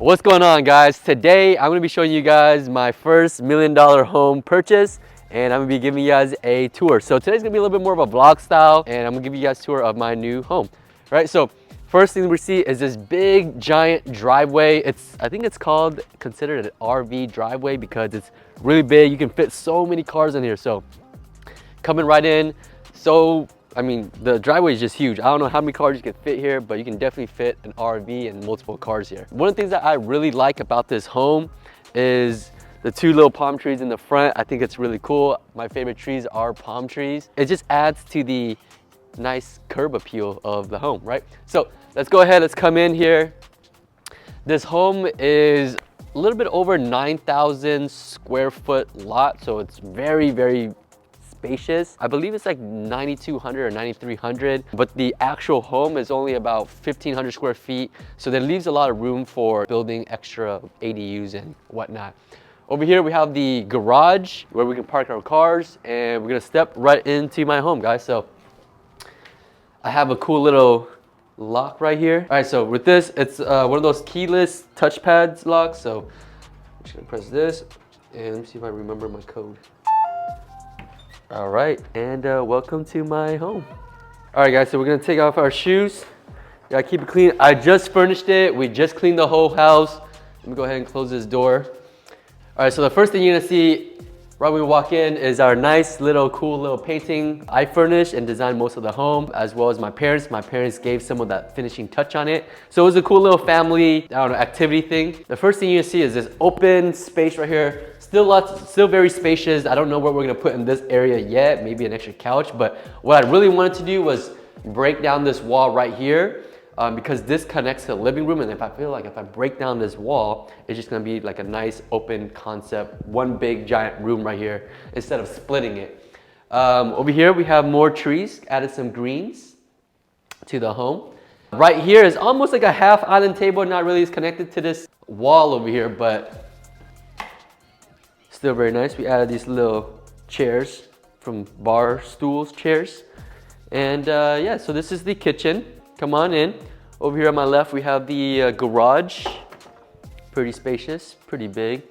What's going on, guys? Today I'm going to be showing you guys my first $1 million home purchase, and I'm going to be giving you guys a tour. So today's going to be a little bit more of a vlog style, and I'm going to give you guys a tour of my new home. All right, so first thing we see is this big giant driveway. I think it's considered an RV driveway because it's really big. You can fit so many cars in here. So coming right in, the driveway is just huge. I don't know how many cars you can fit here, but you can definitely fit an RV and multiple cars here. One of the things that I really like about this home is the two little palm trees in the front. I think it's really cool. My favorite trees are palm trees. It just adds to the nice curb appeal of the home, right? So let's go ahead, let's come in here. This home is a little bit over 9,000 square foot lot, so it's very, very spacious. I believe it's like 9,200 or 9,300, but the actual home is only about 1,500 square feet. So that leaves a lot of room for building extra ADUs and whatnot. Over here, we have the garage where we can park our cars, and we're gonna step right into my home, guys. So I have a cool little lock right here. All right, so with this, it's one of those keyless touchpads locks. So I'm just gonna press this, and let me see if I remember my code. All right, and welcome to my home. All right, guys, so we're gonna take off our shoes. Gotta keep it clean. I just furnished it. We just cleaned the whole house. Let me go ahead and close this door. All right, so the first thing you're gonna see right when we walk in is our nice cool little painting. I furnished and designed most of the home, as well as my parents. My parents gave some of that finishing touch on it. So it was a cool little family, activity thing. The first thing you're gonna see is this open space right here. Still very spacious. I don't know what we're gonna put in this area yet, maybe an extra couch, but what I really wanted to do was break down this wall right here because this connects to the living room, and if I break down this wall, it's just gonna be like a nice open concept, one big giant room right here instead of splitting it. Over here we have more trees, added some greens to the home. Right here is almost like a half island table, not really is connected to this wall over here, but still very nice. We added these little chairs from bar stools, chairs. And yeah, so this is the kitchen. Come on in. Over here on my left, we have the garage. Pretty spacious, pretty big.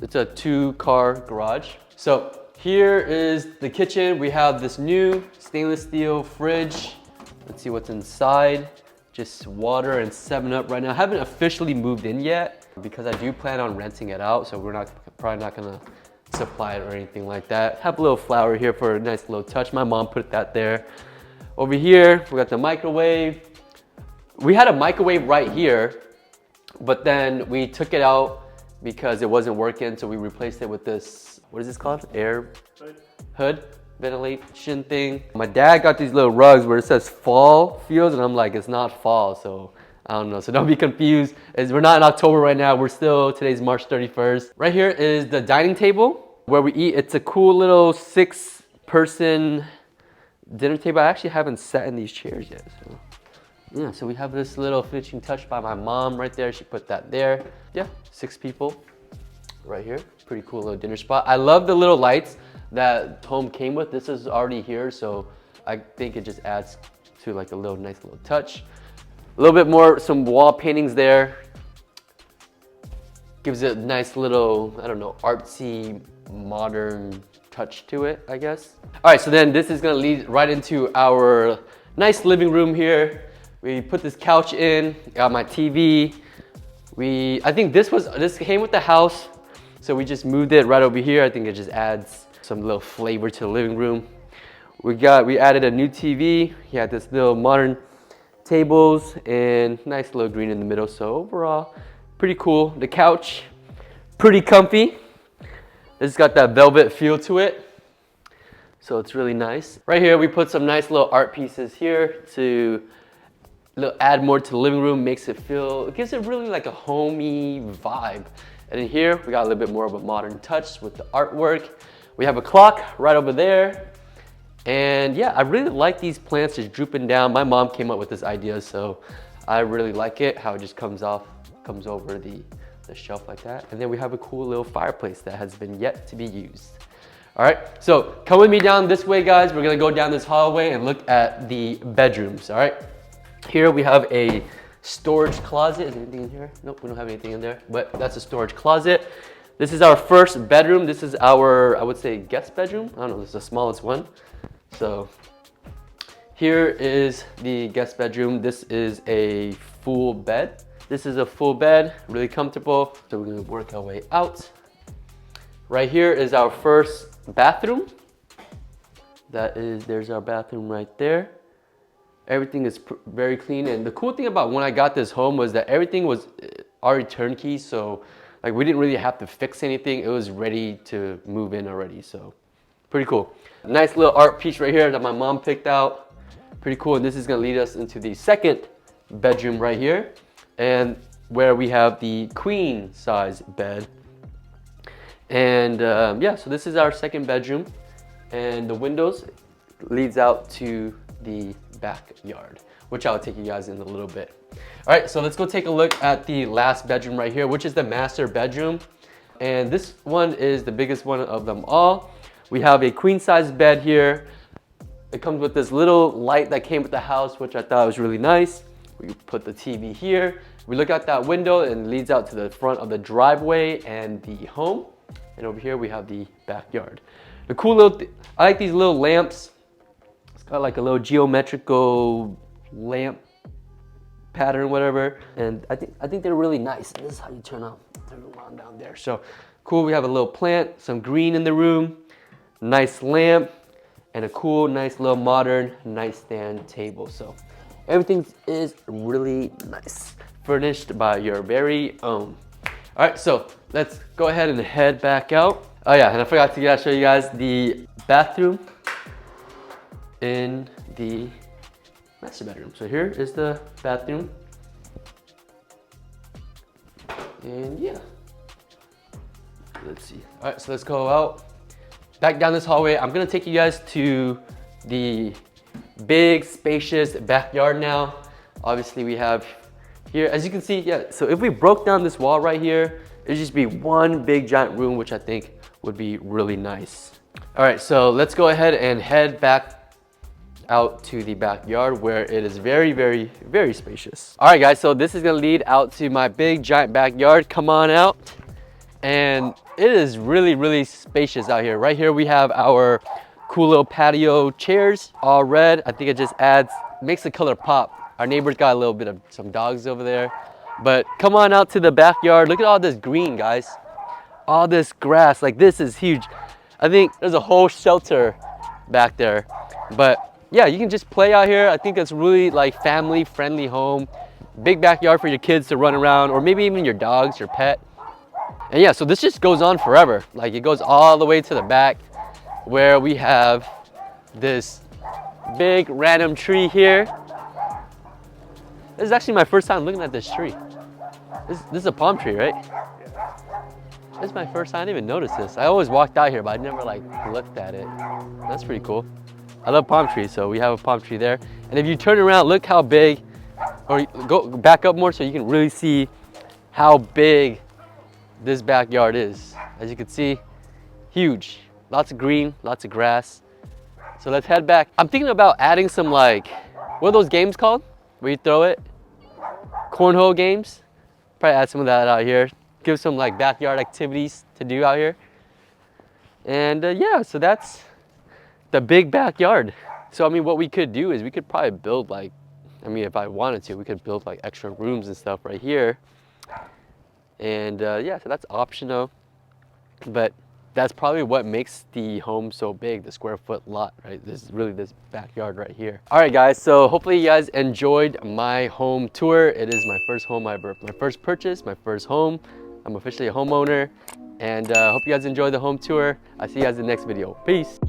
It's a 2-car garage. So here is the kitchen. We have this new stainless steel fridge. Let's see what's inside. Just water and 7-Up right now. I haven't officially moved in yet because I do plan on renting it out, so we're probably not gonna supply it or anything like that. Have a little flower here for a nice little touch. My mom put that there. Over here, we got the microwave. We had a microwave right here, but then we took it out because it wasn't working, so we replaced it with this, what is this called? Air hood ventilation thing. My dad got these little rugs where it says fall feels, and I'm like, it's not fall, so I don't know, so don't be confused. We're not in October right now. Today's March 31st. Right here is the dining table where we eat. It's a cool little 6-person dinner table. I actually haven't sat in these chairs yet. So yeah, so we have this little finishing touch by my mom right there. She put that there. Yeah, 6 people right here. Pretty cool little dinner spot. I love the little lights that home came with. This is already here, so I think it just adds to like a nice little touch. A little bit more, some wall paintings there. Gives it a nice little, I don't know, artsy, modern touch to it, I guess. All right, so then this is gonna lead right into our nice living room here. We put this couch in, got my TV. I think this came with the house, so we just moved it right over here. I think it just adds some little flavor to the living room. We added a new TV. You had this little modern tables and nice little green in the middle. So overall, pretty cool. The couch, pretty comfy. It's got that velvet feel to it. So it's really nice. Right here, we put some nice little art pieces here to add more to the living room, it gives it really like a homey vibe. And in here, we got a little bit more of a modern touch with the artwork. We have a clock right over there. And yeah, I really like these plants just drooping down. My mom came up with this idea, so I really like it, how it just comes over the shelf like that. And then we have a cool little fireplace that has been yet to be used. All right, so come with me down this way, guys. We're gonna go down this hallway and look at the bedrooms, all right? Here we have a storage closet. Is there anything in here? Nope, we don't have anything in there, but that's a storage closet. This is our first bedroom. This is our, I would say, guest bedroom. I don't know, this is the smallest one. So here is the guest bedroom. This is a full bed. This is a full bed, really comfortable. So we're gonna work our way out. Right here is our first bathroom. There's our bathroom right there. Everything is very clean. And the cool thing about when I got this home was that everything was already turnkey. So like we didn't really have to fix anything. It was ready to move in already. So pretty cool. Nice little art piece right here that my mom picked out. Pretty cool. And this is gonna lead us into the second bedroom right here. And where we have the queen size bed. And yeah, so this is our second bedroom. And the windows leads out to the backyard, which I'll take you guys in a little bit. All right, so let's go take a look at the last bedroom right here, which is the master bedroom. And this one is the biggest one of them all. We have a queen size bed here. It comes with this little light that came with the house, which I thought was really nice. We put the TV here. We look out that window and it leads out to the front of the driveway and the home. And over here we have the backyard. The cool little, I like these little lamps. It's got like a little geometrical lamp pattern, whatever. And I think they're really nice. And this is how you turn around down there. So cool, we have a little plant, some green in the room, nice lamp, and a cool, nice little modern nightstand table. So everything is really nice. Furnished by your very own. All right, so let's go ahead and head back out. Oh yeah, and I forgot to show you guys the bathroom in the master bedroom. So here is the bathroom. And yeah, let's see. All right, so let's go out. Back down this hallway. I'm gonna take you guys to the big, spacious backyard now. Obviously we have here, as you can see, yeah, so if we broke down this wall right here, it'd just be one big giant room, which I think would be really nice. All right, so let's go ahead and head back out to the backyard where it is very, very, very spacious. All right, guys, so this is gonna lead out to my big giant backyard. Come on out. And it is really, really spacious out here. Right here we have our cool little patio chairs, all red. I think it just makes the color pop. Our neighbor's got a little bit of some dogs over there. But come on out to the backyard. Look at all this green, guys. All this grass, like this is huge. I think there's a whole shelter back there. But yeah, you can just play out here. I think it's really like family friendly home. Big backyard for your kids to run around, or maybe even your dogs, your pet. And yeah, so this just goes on forever. Like it goes all the way to the back where we have this big random tree here. This is actually my first time looking at this tree. This is a palm tree, right? This is my first time. I didn't even notice this. I always walked out here, but I never like looked at it. That's pretty cool. I love palm trees, so we have a palm tree there. And if you turn around, look how big, or go back up more so you can really see how big this backyard is. As you can see, huge. Lots of green, lots of grass. So let's head back. I'm thinking about adding some like, what are those games called? Where you throw it? Cornhole games. Probably add some of that out here. Give some like backyard activities to do out here. And yeah, so that's the big backyard. So I mean, what we could do is we could probably build like, I mean, if I wanted to, we could build like extra rooms and stuff right here. And yeah, so that's optional. But that's probably what makes the home so big, the square foot lot, right? This is really this backyard right here. All right, guys, so hopefully you guys enjoyed my home tour. It is my first home, my first purchase, my first home. I'm officially a homeowner, and hope you guys enjoy the home tour. I'll see you guys in the next video. Peace.